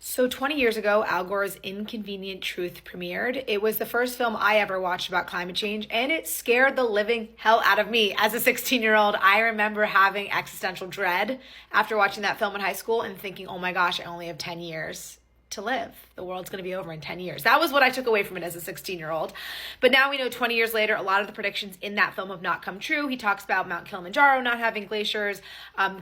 So 20 years ago, Al Gore's Inconvenient Truth premiered. It was the first film I ever watched about climate change, and it scared the living hell out of me. As a 16-year-old, I remember having existential dread after watching that film in high school and thinking, oh my gosh, I only have 10 years to live. The world's going to be over in 10 years. That was what I took away from it as a 16-year-old. But now we know 20 years later, a lot of the predictions in that film have not come true. He talks about Mount Kilimanjaro not having glaciers,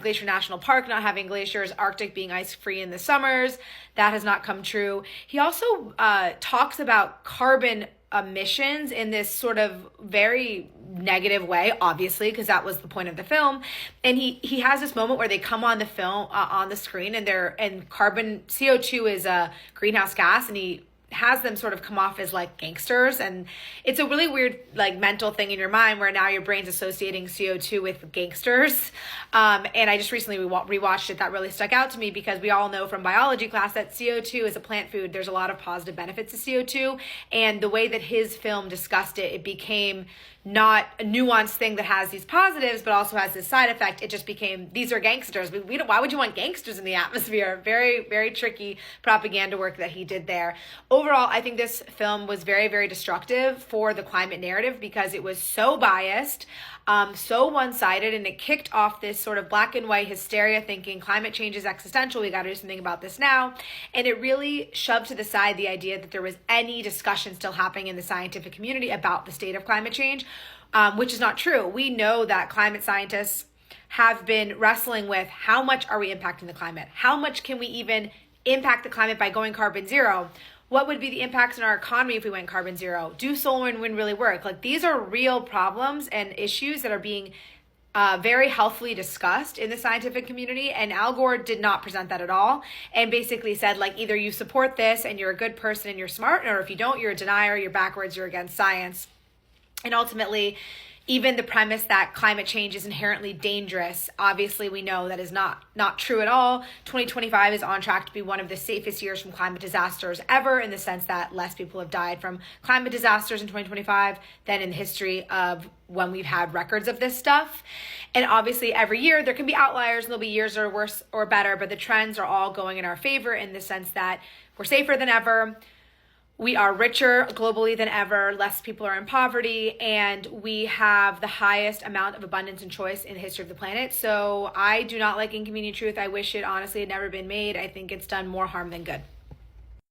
Glacier National Park not having glaciers, Arctic being ice-free in the summers. That has not come true. He also talks about carbon emissions in this sort of very negative way, obviously, because that was the point of the film. And he has this moment where they come on the film on the screen, and carbon CO2 is a greenhouse gas, and he has them sort of come off as like gangsters. And it's a really weird like mental thing in your mind where now your brain's associating CO2 with gangsters. And I just recently rewatched it. That really stuck out to me because we all know from biology class that CO2 is a plant food. There's a lot of positive benefits to CO2. And the way that his film discussed it, it became not a nuanced thing that has these positives, but also has this side effect. It just became, these are gangsters. We don't, why would you want gangsters in the atmosphere? Very, very tricky propaganda work that he did there. Overall, I think this film was very, very destructive for the climate narrative because it was so biased, so one-sided, and it kicked off this sort of black and white hysteria thinking climate change is existential, we got to do something about this now. And it really shoved to the side the idea that there was any discussion still happening in the scientific community about the state of climate change, which is not true. We know that climate scientists have been wrestling with how much are we impacting the climate? How much can we even impact the climate by going carbon zero? What would be the impacts in our economy if we went carbon zero? Do solar and wind really work? Like, these are real problems and issues that are being very healthfully discussed in the scientific community. And Al Gore did not present that at all and basically said, like, either you support this and you're a good person and you're smart, or if you don't, you're a denier, you're backwards, you're against science. And ultimately, even the premise that climate change is inherently dangerous, obviously we know that is not true at all. 2025 is on track to be one of the safest years from climate disasters ever, in the sense that less people have died from climate disasters in 2025 than in the history of when we've had records of this stuff. And obviously every year there can be outliers and there'll be years that are worse or better, but the trends are all going in our favor in the sense that we're safer than ever. We are richer globally than ever, less people are in poverty, and we have the highest amount of abundance and choice in the history of the planet. So I do not like Inconvenient Truth. I wish it honestly had never been made. I think it's done more harm than good.